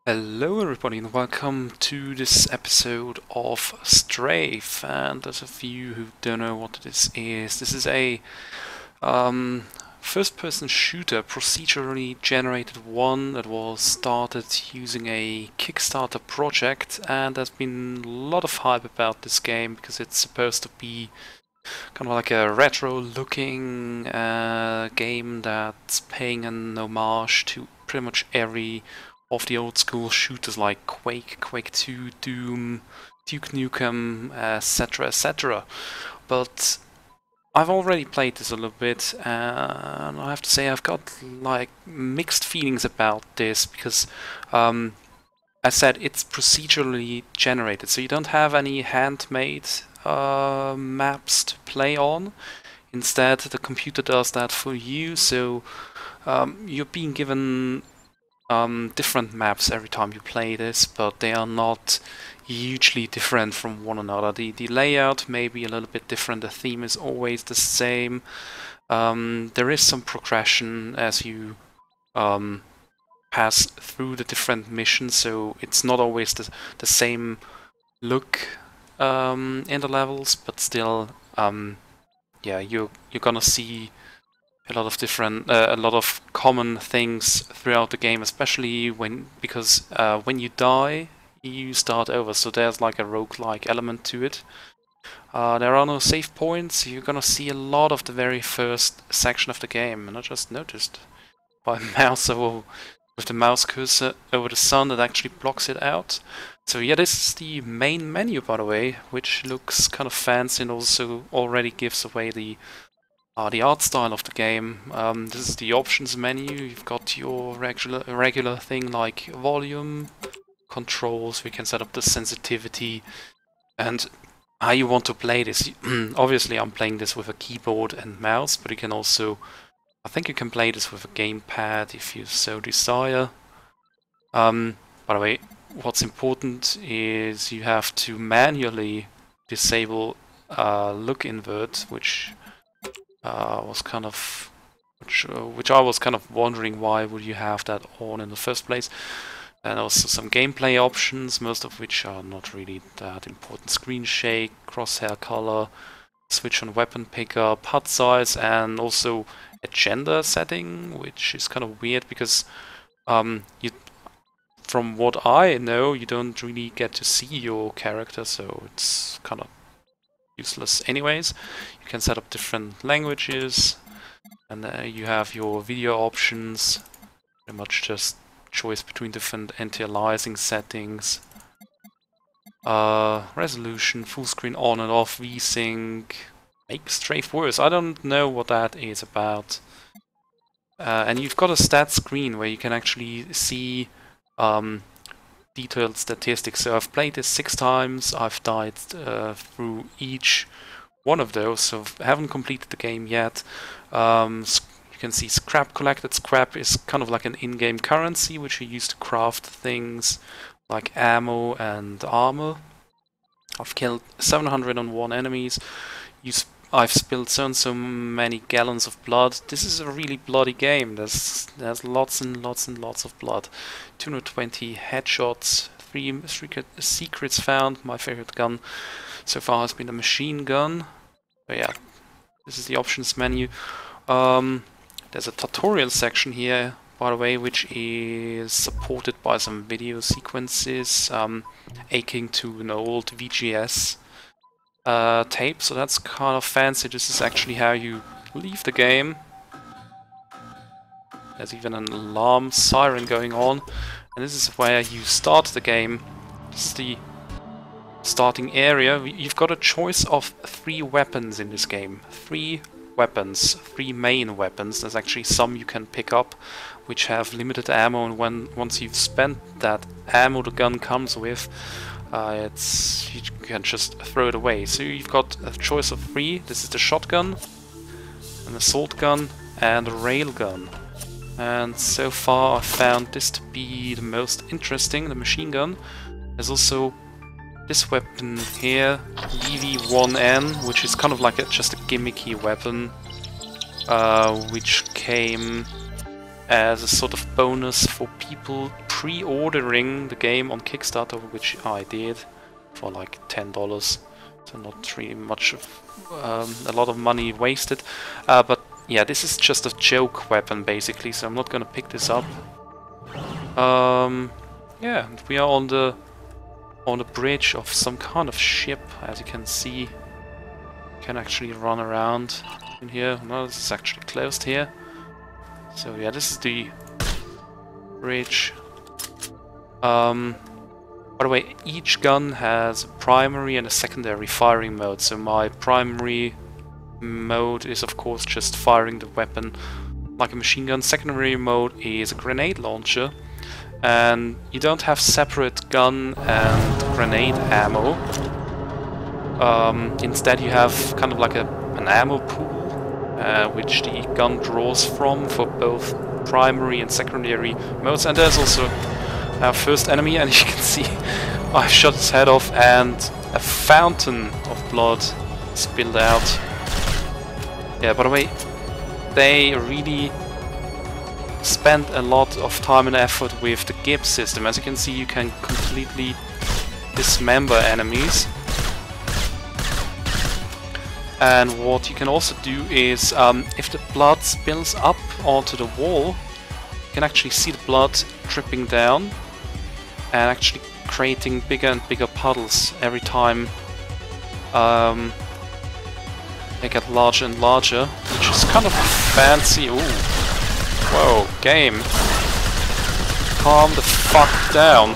Hello everybody and welcome to this episode of Strafe. And those of you who don't know what this is a first-person shooter, procedurally generated one that was started using a Kickstarter project, and there's been a lot of hype about this game because it's supposed to be kind of like a retro-looking game that's paying an homage to pretty much every of the old school shooters like Quake, Quake 2, Doom, Duke Nukem, etc, etc. But I've already played this a little bit, and I have to say I've got like mixed feelings about this because I said it's procedurally generated, so you don't have any handmade maps to play on. Instead, the computer does that for you, so you're being given different maps every time you play this, but they are not hugely different from one another. The layout may be a little bit different, the theme is always the same. There is some progression as you pass through the different missions, so it's not always the same look in the levels, but still, yeah, you're gonna see a lot of different, a lot of common things throughout the game, especially because when you die, you start over. So there's like a roguelike element to it. There are no save points. You're gonna see a lot of the very first section of the game, and I just noticed by mouse with the mouse cursor over the sun that actually blocks it out. So yeah, this is the main menu, by the way, which looks kind of fancy and also already gives away the art style of the game. This is the options menu. You've got your regular thing like volume, controls. We can set up the sensitivity and how you want to play this. Obviously, I'm playing this with a keyboard and mouse, but you can also, I think you can play this with a gamepad if you so desire. By the way, what's important is you have to manually disable look invert, which was kind of, which I was kind of wondering why would you have that on in the first place. And also some gameplay options, most of which are not really that important. Screen shake, crosshair color, switch on weapon pickup, HUD size, and also a gender setting, which is kind of weird because you, from what I know, you don't really get to see your character, so it's kind of useless anyways. You can set up different languages, and you have your video options, pretty much just choice between different anti-aliasing settings, resolution, full screen on and off, VSync, make strafe worse. I don't know what that is about. And you've got a stat screen where you can actually see detailed statistics. So I've played this 6 times, I've died through each one of those, so I haven't completed the game yet. You can see scrap collected. Scrap is kind of like an in-game currency which you use to craft things like ammo and armor. I've killed 701 enemies. I've spilled so many gallons of blood. This is a really bloody game. There's lots and lots and lots of blood. 220 headshots, 3 secrets found. My favorite gun so far has been the machine gun. But yeah, this is the options menu. There's a tutorial section here, by the way, which is supported by some video sequences, akin to an old VGS tape, so that's kind of fancy. This is actually how you leave the game. There's even an alarm siren going on, and this is where you start the game. This is the starting area. You've got a choice of 3 weapons in this game. 3 weapons, 3 main weapons. There's actually some you can pick up which have limited ammo, and once you've spent that ammo the gun comes with, you can just throw it away. So you've got a choice of 3. This is the shotgun, an assault gun, and a railgun. And so far I found this to be the most interesting, the machine gun. There's also this weapon here, EV-1N, which is kind of like just a gimmicky weapon, which came as a sort of bonus for people pre-ordering the game on Kickstarter, which I did for like $10. So not really much of a lot of money wasted. But yeah, this is just a joke weapon basically, so I'm not gonna pick this up. Yeah, and we are on the bridge of some kind of ship, as you can see. You can actually run around in here. No, this is actually closed here. So yeah, this is the bridge. By the way, each gun has a primary and a secondary firing mode. So my primary mode is of course just firing the weapon like a machine gun. Secondary mode is a grenade launcher. And you don't have separate gun and grenade ammo. Instead you have kind of like an ammo pool, which the gun draws from for both primary and secondary modes. And there's also our first enemy, and you can see I shot his head off and a fountain of blood spilled out. Yeah, by the way, they really spent a lot of time and effort with the Gibbs system. As you can see, you can completely dismember enemies. And what you can also do is, if the blood spills up onto the wall, you can actually see the blood dripping down and actually creating bigger and bigger puddles every time they get larger and larger, which is kind of fancy. Ooh. Whoa, game. Calm the fuck down.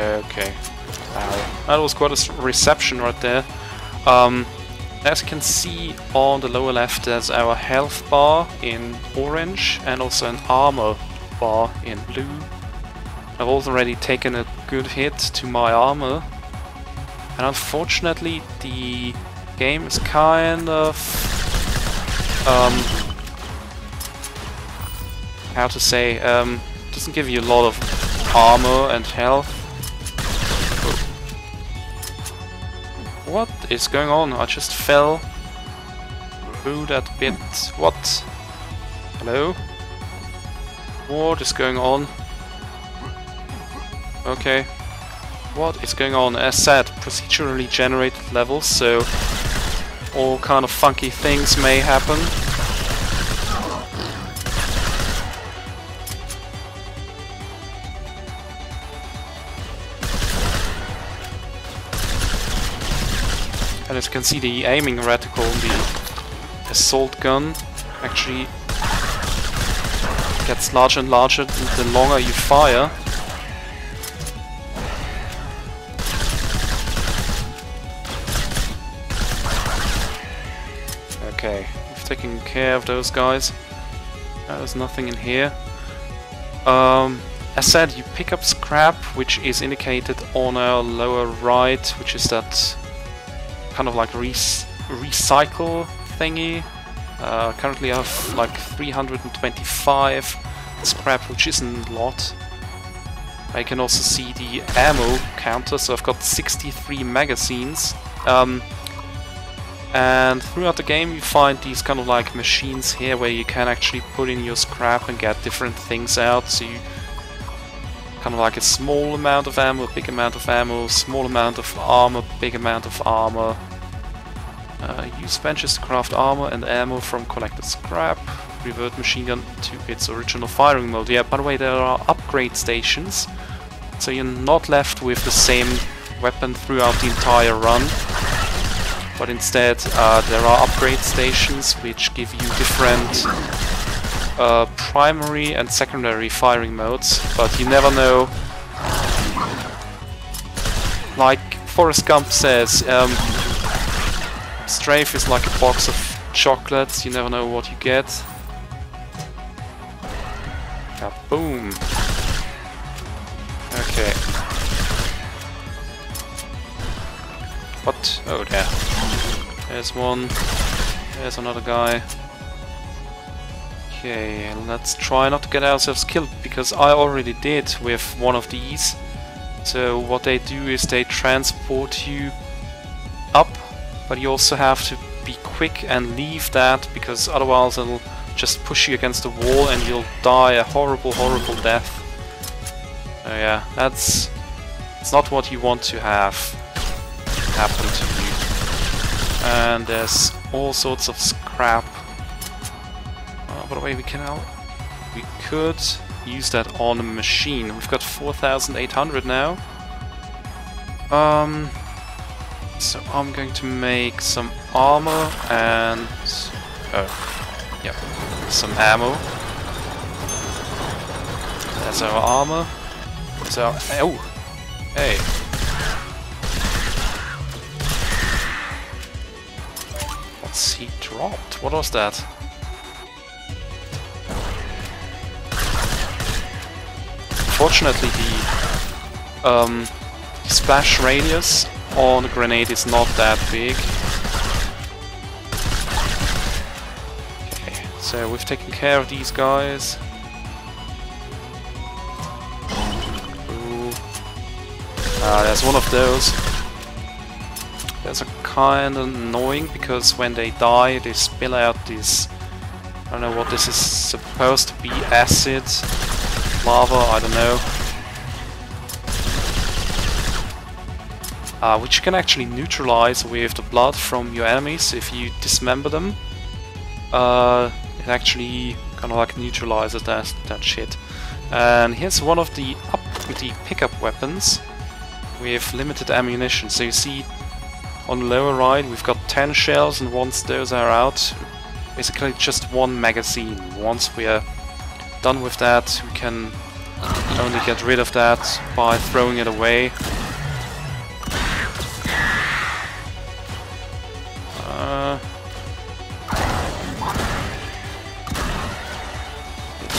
Okay. Wow. That was quite a reception right there. As you can see on the lower left, there's our health bar in orange and also an armor bar in blue. I've already taken a good hit to my armor. And unfortunately, the game is kind of how to say, doesn't give you a lot of armor and health. Oh. What is going on? I just fell through that bit. What? Hello? What is going on? Okay. What is going on? As said, procedurally generated levels, so all kind of funky things may happen. And as you can see, the aiming reticle on the assault gun actually gets larger and larger the longer you fire. Okay, we've taken care of those guys. There's nothing in here. As said, you pick up scrap, which is indicated on our lower right, which is that kind of like recycle thingy. Currently I have like 325 scrap, which isn't a lot. I can also see the ammo counter, so I've got 63 magazines. And throughout the game you find these kind of like machines here where you can actually put in your scrap and get different things out. So you kind of like a small amount of ammo, a big amount of ammo, small amount of armor, big amount of armor. Use benches to craft armor and ammo from collected scrap. Revert machine gun to its original firing mode. Yeah, by the way, there are upgrade stations, so you're not left with the same weapon throughout the entire run. But instead there are upgrade stations which give you different primary and secondary firing modes, but you never know. Like Forrest Gump says, Strafe is like a box of chocolates, you never know what you get. Kaboom! Okay. What? Oh, there. There's one. There's another guy. Okay, let's try not to get ourselves killed, because I already did with one of these. So what they do is they transport you up, but you also have to be quick and leave that, because otherwise it'll just push you against the wall and you'll die a horrible, horrible death. So yeah, it's not what you want to have happen to you. And there's all sorts of scrap. By the way, we could use that on a machine. We've got 4,800 now. So I'm going to make some armor and some ammo. That's our armor. So hey. What's he dropped? What was that? Fortunately, the splash radius on the grenade is not that big. Okay, so we've taken care of these guys. Ooh. There's one of those. Those are kind of annoying because when they die, they spill out this. I don't know what this is supposed to be. Acid, lava, I don't know. Which you can actually neutralize with the blood from your enemies if you dismember them. It actually kind of like neutralizes that shit. And here's one of the pickup weapons with limited ammunition. So you see on the lower right we've got 10 shells, and once those are out, basically just one magazine. Once we are done with that, we can only get rid of that by throwing it away.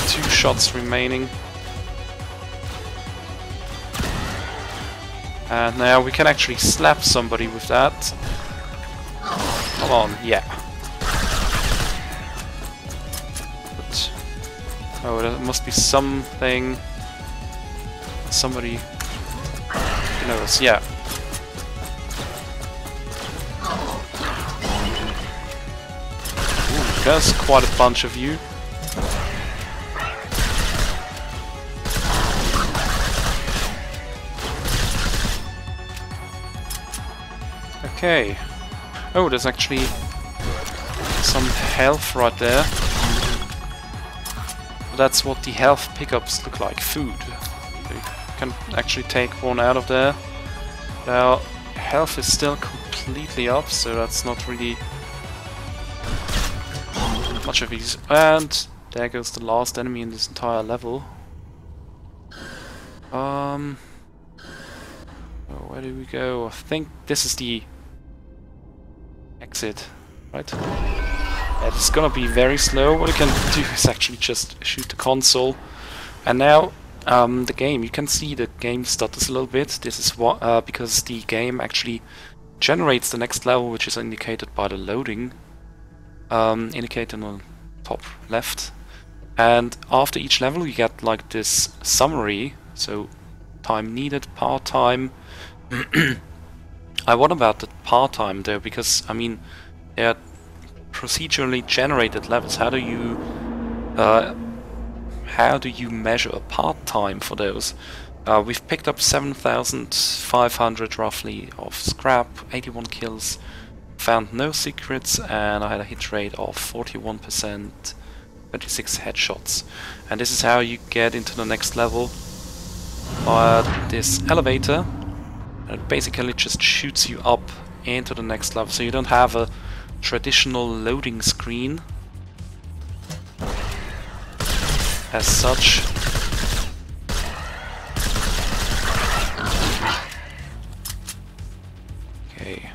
Two shots remaining. And now we can actually slap somebody with that. Come on, yeah. But, oh, there must be something. Somebody knows, yeah. Ooh, there's quite a bunch of you. Okay. Oh, there's actually some health right there. That's what the health pickups look like. Food. You can actually take one out of there. Now, health is still completely up, so that's not really much of these. And there goes the last enemy in this entire level. Where do we go? I think this is the exit, right? Yeah, it's gonna be very slow. What you can do is actually just shoot the console. And now the game, you can see the game stutters a little bit. This is what because the game actually generates the next level, which is indicated by the loading indicator on the top left. And after each level you get like this summary, so time needed, part time. I wonder about the part time though, because I mean they're procedurally generated levels. How do you measure a part time for those? We've picked up 7,500 roughly of scrap, 81 kills, found no secrets, and I had a hit rate of 41%, 26 headshots. And this is how you get into the next level via this elevator. And it basically just shoots you up into the next level, so you don't have a traditional loading screen as such. Okay.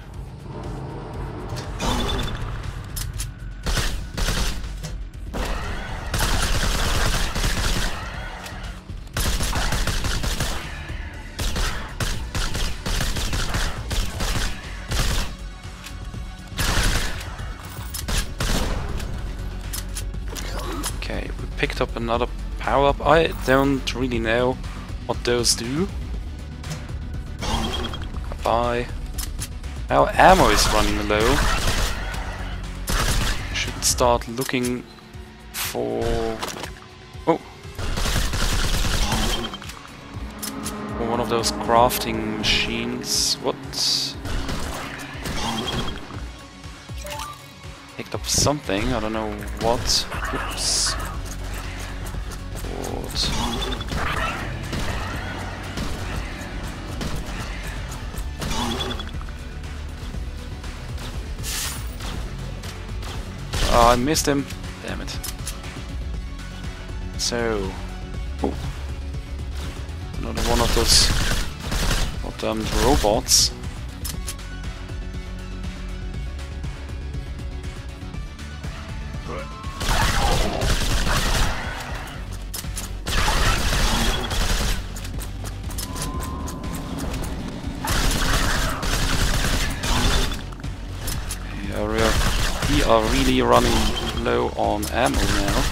Okay, we picked up another power-up. I don't really know what those do. Bye. Our ammo is running low. start looking for... oh! For one of those crafting machines. What? Picked up something, I don't know what. Oops. What? Oh, I missed him. Damn it. So... oh. Another one of those goddamn robots. We are really running low on ammo now.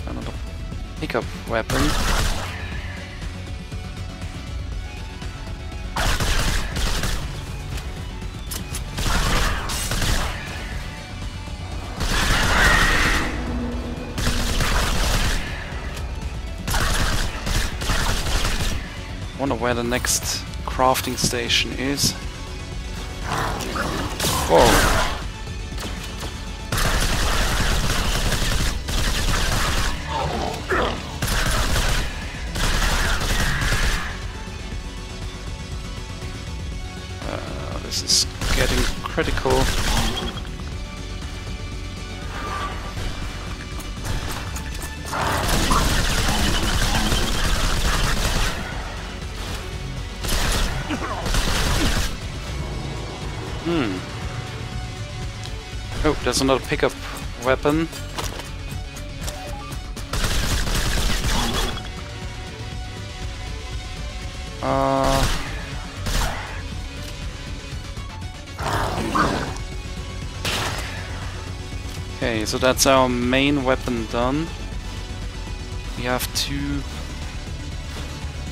Another pickup weapon. Wonder where the next crafting station is. Whoa! This is getting critical. Oh, there's another pickup weapon. Okay, so that's our main weapon done. We have 2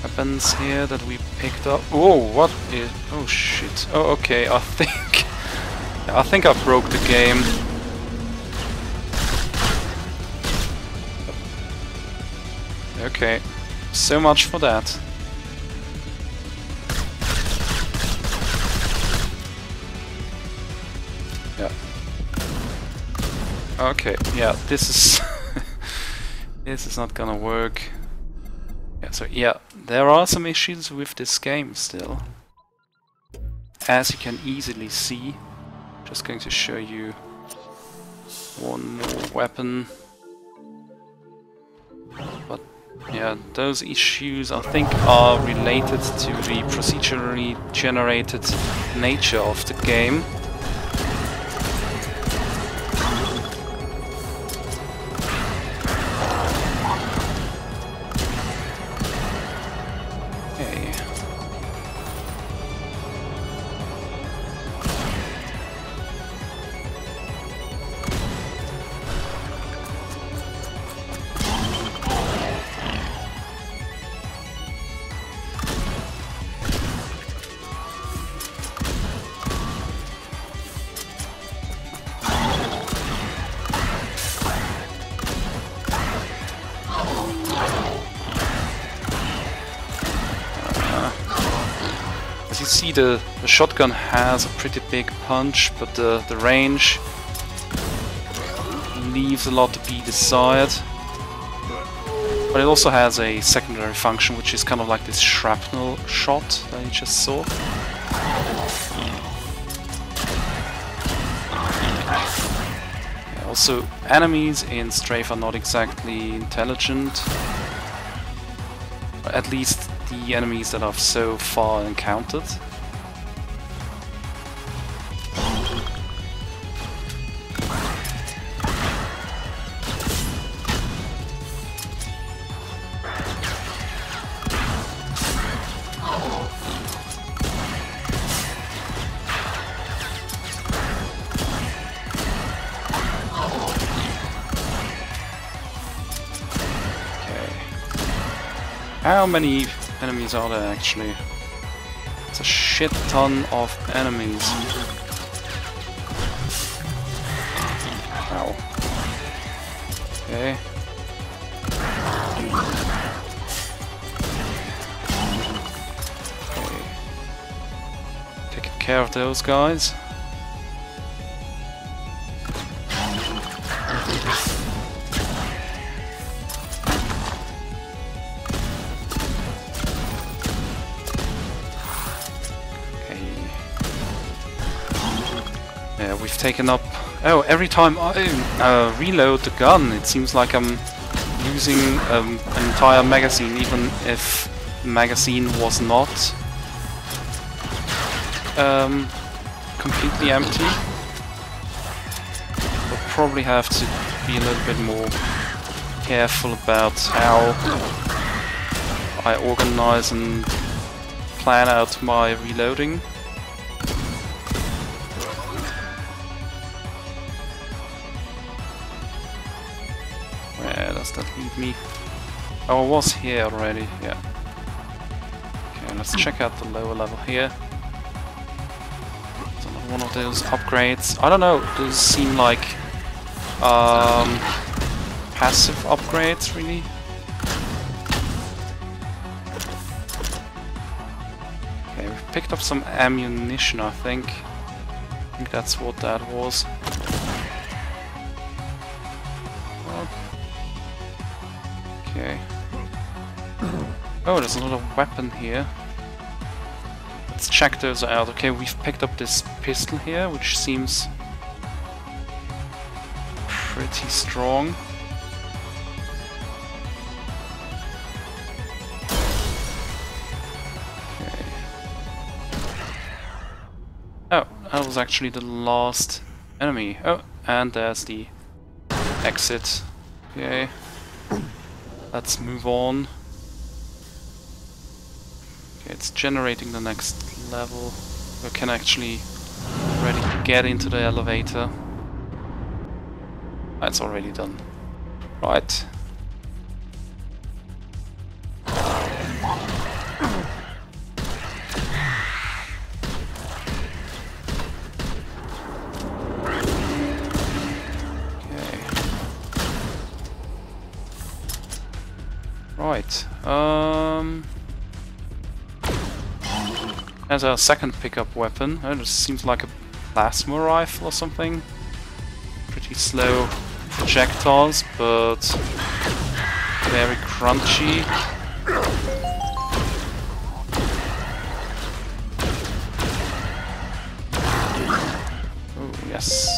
weapons here that we picked up. Oh, what is... oh shit. Oh, okay, I think I broke the game. Okay, so much for that. Yeah. Okay, yeah, this is this is not gonna work. Yeah, so yeah, there are some issues with this game still. As you can easily see. Just going to show you one more weapon. But yeah, those issues I think are related to the procedurally generated nature of the game. You see the shotgun has a pretty big punch, but the range leaves a lot to be desired. But it also has a secondary function, which is kind of like this shrapnel shot that you just saw. Yeah, also, enemies in Strafe are not exactly intelligent. At least the enemies that I've so far encountered. How many enemies are there actually? It's a shit ton of enemies. Ow. Okay. Okay. Taking care of those guys. Yeah, we've taken up... Oh, every time I reload the gun, it seems like I'm losing an entire magazine, even if the magazine was not completely empty. I'll probably have to be a little bit more careful about how I organize and plan out my reloading. Where does that lead me? Oh, I was here already, yeah. Okay, let's check out the lower level here. It's another one of those upgrades. I don't know, those seem like passive upgrades, really. Okay, we've picked up some ammunition, I think. I think that's what that was. Okay. Oh, there's another weapon here. Let's check those out. Okay, we've picked up this pistol here, which seems pretty strong. Okay. Oh, that was actually the last enemy. Oh, and there's the exit. Okay. Let's move on. Okay, it's generating the next level. We can actually already get into the elevator. That's already done. Right. Right, as our second pickup weapon, it seems like a plasma rifle or something. Pretty slow projectiles, but very crunchy. Oh, yes.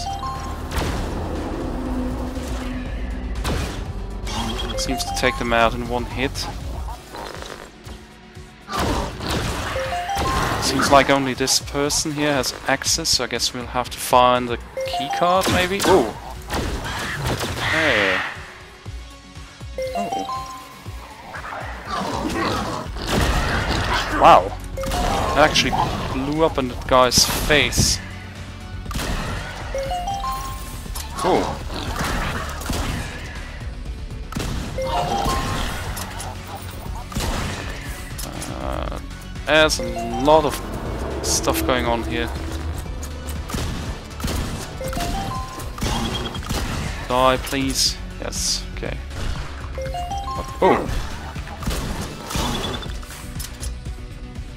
Seems to take them out in one hit. Seems like only this person here has access, so I guess we'll have to find the keycard, maybe? Oh! Hey! Oh! Wow! That actually blew up in the guy's face. Cool. There's a lot of stuff going on here. Die, please. Yes, okay. Oh!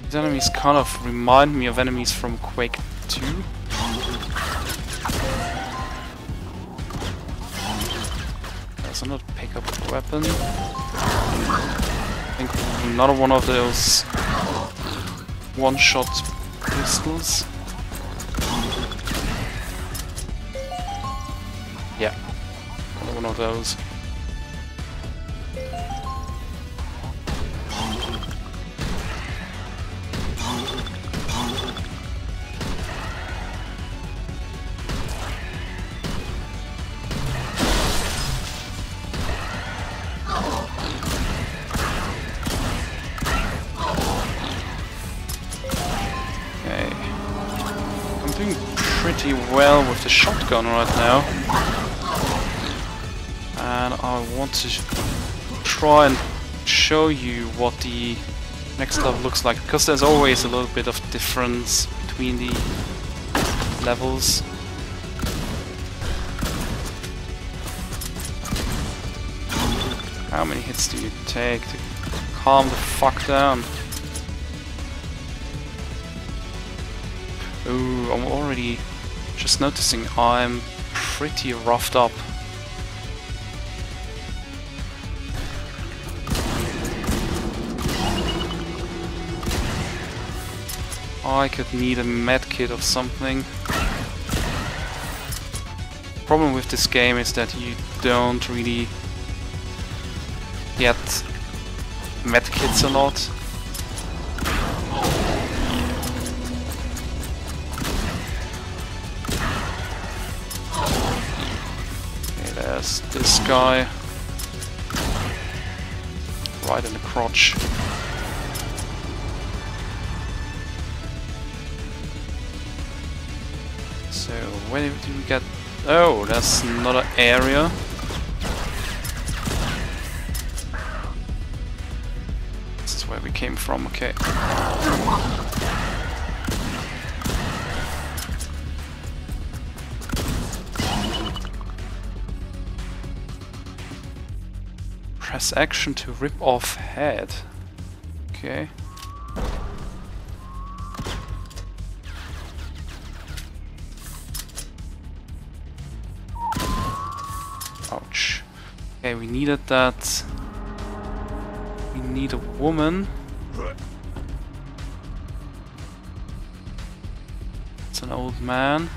These enemies kind of remind me of enemies from Quake 2. There's another pickup weapon. I think another one of those one-shot pistols. Yeah, another one of those. Pretty well with the shotgun right now, and I want to try and show you what the next level looks like, because there's always a little bit of difference between the levels. How many hits do you take to calm the fuck down? Ooh, I'm already just noticing I'm pretty roughed up. I could need a medkit of something. Problem with this game is that you don't really get medkits a lot. Okay, there's this guy. Right in the crotch. So, where do we get... Oh, that's another area. This is where we came from, okay. Press action to rip off head. Okay. Ouch. Okay, we needed that. We need a woman. It's an old man.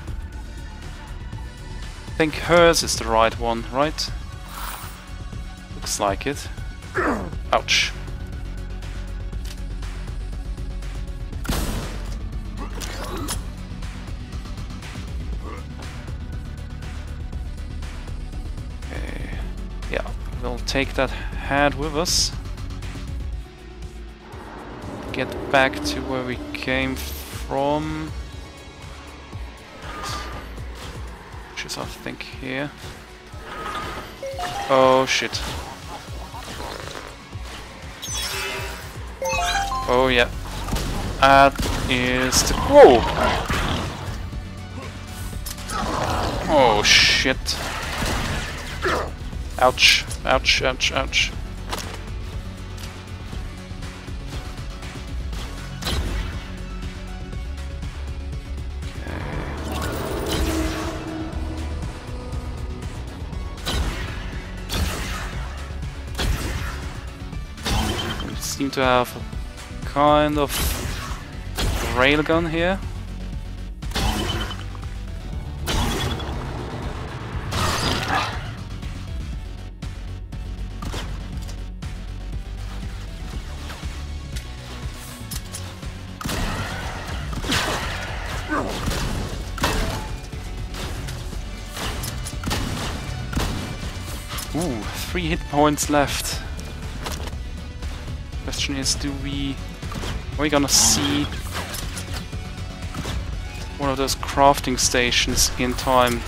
I think hers is the right one, right? Looks like it. Ouch. Okay. Yeah, we'll take that head with us. Get back to where we came from. Which is, I think, here. Oh shit. Oh yeah. That is the... Whoa! Oh shit. Ouch. Ouch, ouch, ouch. Seem to have a kind of railgun here. Ooh, 3 hit points left. Question is, are we gonna see one of those crafting stations in time?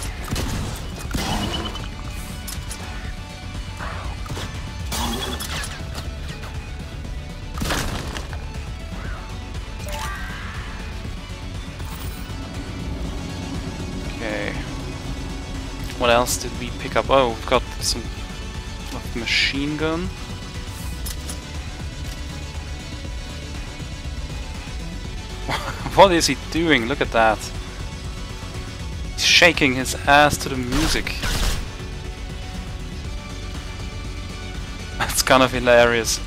Okay. What else did we pick up? Oh, we've got some machine gun. What is he doing? Look at that. He's shaking his ass to the music. That's kind of hilarious.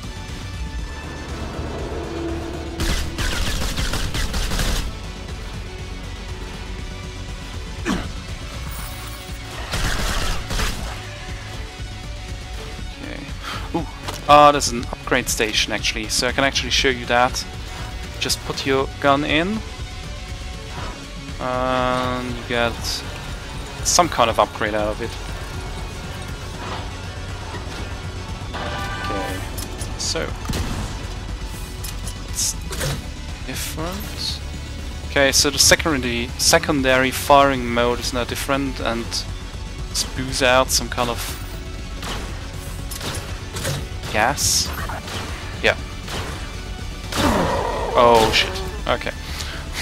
Okay. Ooh, there's an upgrade station actually, so I can actually show you that. Just put your gun in and you get some kind of upgrade out of it. Okay, so it's different. Okay, so the secondary firing mode is now different and spews out some kind of gas. Oh shit. Okay.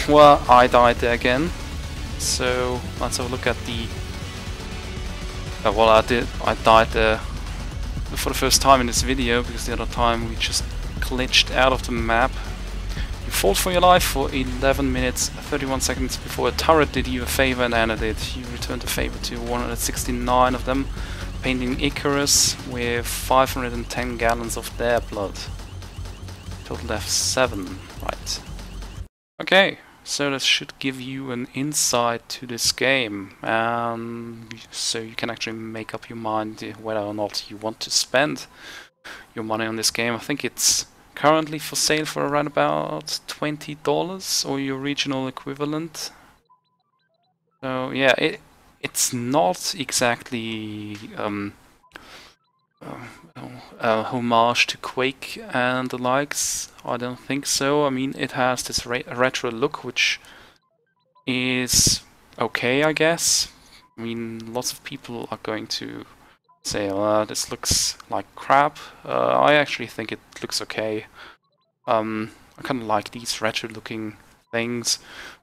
Well, I died there again. So let's have a look at the. Well, I died there for the first time in this video because the other time we just glitched out of the map. You fought for your life for 11 minutes 31 seconds before a turret did you a favor and ended it. You returned the favor to 169 of them, painting Icarus with 510 gallons of their blood. Total death 7, right. Okay, so that should give you an insight to this game, so you can actually make up your mind whether or not you want to spend your money on this game. I think it's currently for sale for around about $20 or your regional equivalent. So yeah, it's not exactly homage to Quake and the likes. I don't think so. I mean, it has this retro look, which is okay, I guess. I mean, lots of people are going to say, this looks like crap. I actually think it looks okay. I kind of like these retro-looking things,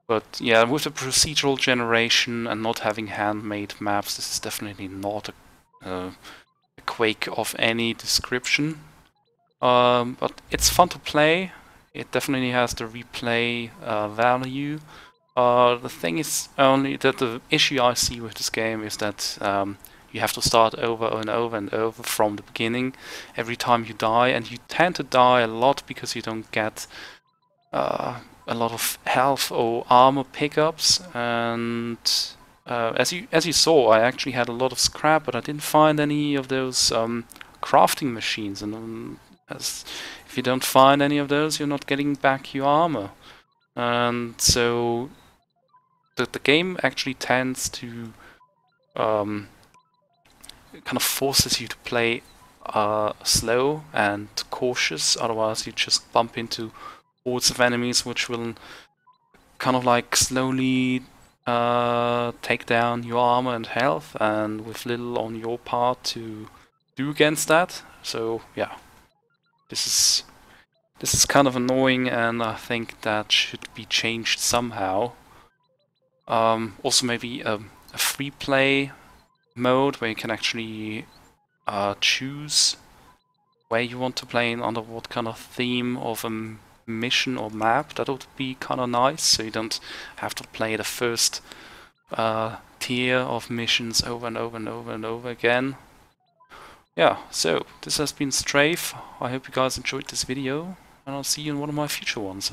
but yeah, with the procedural generation and not having handmade maps, this is definitely not a Quake of any description. But it's fun to play. It definitely has the replay value. The thing is only that the issue I see with this game is that you have to start over and over and over from the beginning every time you die, and you tend to die a lot because you don't get a lot of health or armor pickups. And as you saw, I actually had a lot of scrap, but I didn't find any of those crafting machines. And if you don't find any of those, you're not getting back your armor. And so the game actually tends to kind of forces you to play slow and cautious, otherwise you just bump into hordes of enemies which will kind of like slowly take down your armor and health, and with little on your part to do against that. So yeah, this is kind of annoying, and I think that should be changed somehow. Also maybe a free play mode where you can actually choose where you want to play and under what kind of theme of a mission or map. That would be kind of nice, so you don't have to play the first tier of missions over and over and over and over again. Yeah, so this has been Strafe. I hope you guys enjoyed this video, and I'll see you in one of my future ones.